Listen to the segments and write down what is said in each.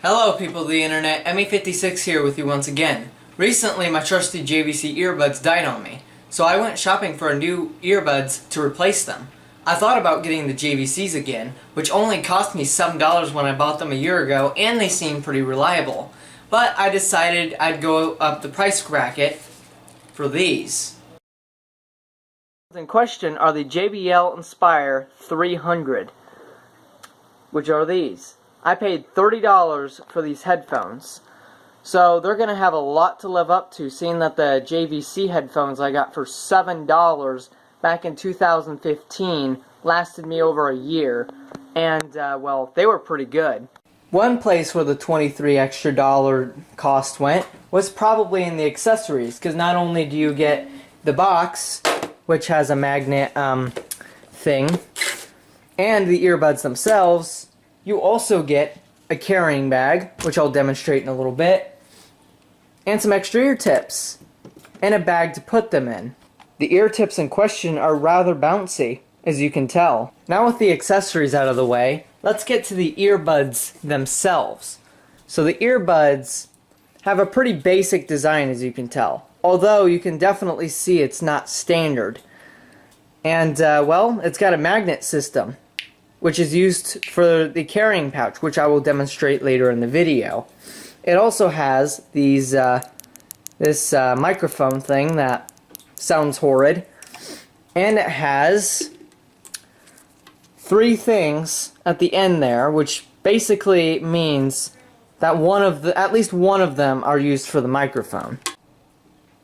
Hello people of the internet, ME56 here with you once again. Recently my trusty JVC earbuds died on me, so I went shopping for new earbuds to replace them. I thought about getting the JVCs again, which only cost me $7 when I bought them a year ago, and they seem pretty reliable. But I decided I'd go up the price bracket for these. In question are the JBL Inspire 300, which are these. I paid $30 for these headphones, so they're going to have a lot to live up to, seeing that the JVC headphones I got for $7 back in 2015 lasted me over a year, and well, they were pretty good. One place where the $23 extra cost went was probably in the accessories, because not only do you get the box, which has a magnet thing, and the earbuds themselves, you also get a carrying bag, which I'll demonstrate in a little bit, and some extra ear tips, and a bag to put them in. The ear tips in question are rather bouncy, as you can tell. Now with the accessories out of the way, let's get to the earbuds themselves. So the earbuds have a pretty basic design, as you can tell, although you can definitely see it's not standard. And well, it's got a magnet system, which is used for the carrying pouch, which I will demonstrate later in the video. It also has these this microphone thing that sounds horrid, and it has three things at the end there, which basically means that at least one of them are used for the microphone.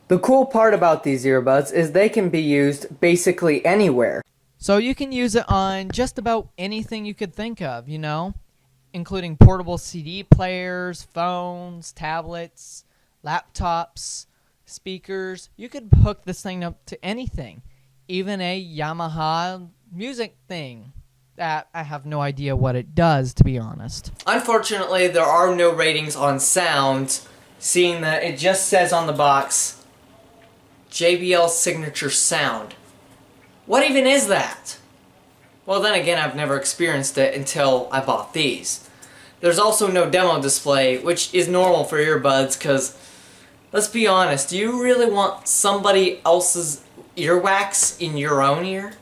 The cool part about these earbuds is they can be used basically anywhere. So you can use it on just about anything you could think of, you know, including portable CD players, phones, tablets, laptops, speakers. You could hook this thing up to anything, even a Yamaha music thing that I have no idea what it does, to be honest. Unfortunately, there are no ratings on sound, seeing that it just says on the box, JBL Signature Sound. What even is that? Well, then again, I've never experienced it until I bought these. There's also no demo display, which is normal for earbuds, because, let's be honest, do you really want somebody else's earwax in your own ear?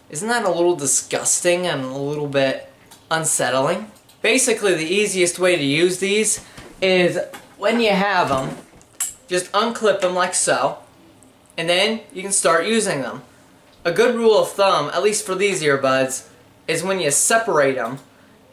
Isn't that a little disgusting and a little bit unsettling? Basically, the easiest way to use these is when you have them, just unclip them like so, and then you can start using them. A good rule of thumb, at least for these earbuds, is when you separate them,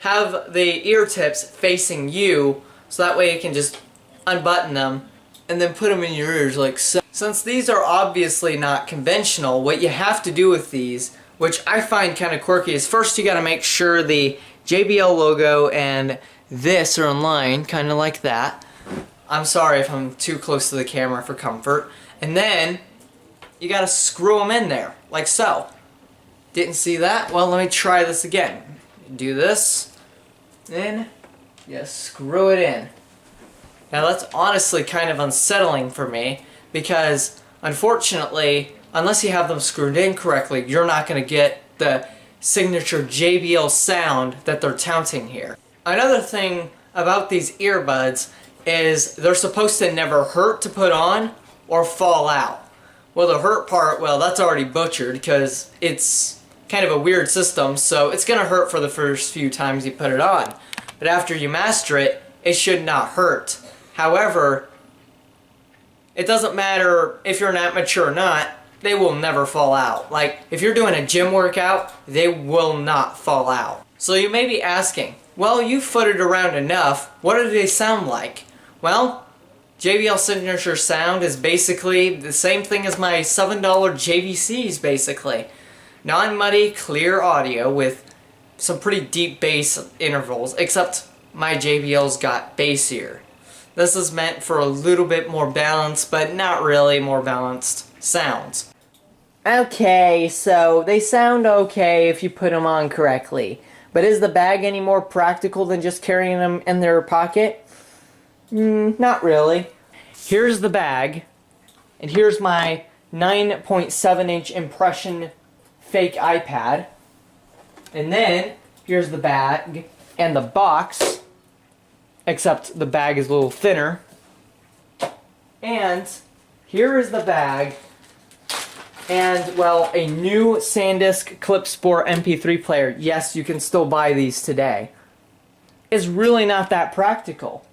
have the ear tips facing you, so that way you can just unbutton them and then put them in your ears like so. Since these are obviously not conventional, what you have to do with these, which I find kind of quirky, is first you gotta make sure the JBL logo and this are in line, kind of like that. I'm sorry if I'm too close to the camera for comfort. And then you gotta screw them in there, like so. Didn't see that? Well, let me try this again. Do this, then you screw it in. Now that's honestly kind of unsettling for me, because unfortunately, unless you have them screwed in correctly, you're not gonna get the signature JBL sound that they're touting here. Another thing about these earbuds is they're supposed to never hurt to put on or fall out. Well, the hurt part, well, that's already butchered because it's kind of a weird system, so it's going to hurt for the first few times you put it on. But after you master it, it should not hurt. However, it doesn't matter if you're an amateur or not, they will never fall out. Like, if you're doing a gym workout, they will not fall out. So you may be asking, well, you footed around enough, what do they sound like? Well, JBL Signature Sound is basically the same thing as my $7 JVCs, basically. Non-muddy, clear audio with some pretty deep bass intervals, except my JBL's got bassier. This is meant for a little bit more balanced, but not really more balanced sounds. Okay, so they sound okay if you put them on correctly. But is the bag any more practical than just carrying them in their pocket? Not really. Here's the bag, and here's my 9.7-inch impression fake iPad. And then, here's the bag and the box. except the bag is a little thinner. And here is the bag, and well, a new SanDisk Clip Sport MP3 player. Yes, you can still buy these today. Is really not that practical.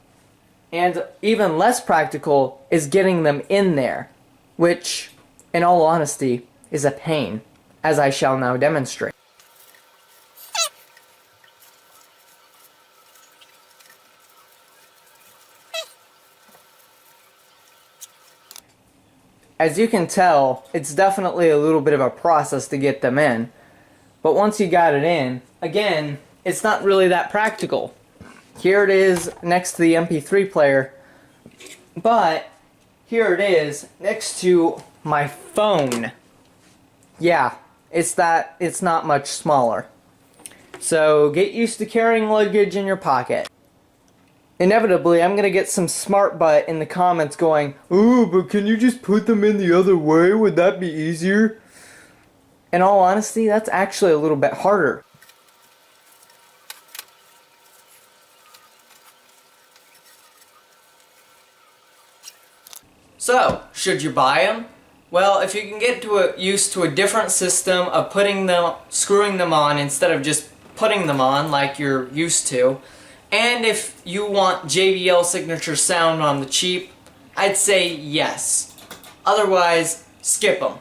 And even less practical is getting them in there, which, in all honesty, is a pain, as I shall now demonstrate. As you can tell, it's definitely a little bit of a process to get them in. But once you got it in, again, it's not really that practical. Here it is next to the MP3 player, but here it is next to my phone. Yeah, it's not much smaller. So get used to carrying luggage in your pocket. Inevitably, I'm gonna get some smart butt in the comments going, "Ooh, but can you just put them in the other way? Would that be easier?" In all honesty, that's actually a little bit harder. So, should you buy them? Well, if you can get used to a different system of screwing them on instead of just putting them on like you're used to, and if you want JBL signature sound on the cheap, I'd say yes. Otherwise, skip them.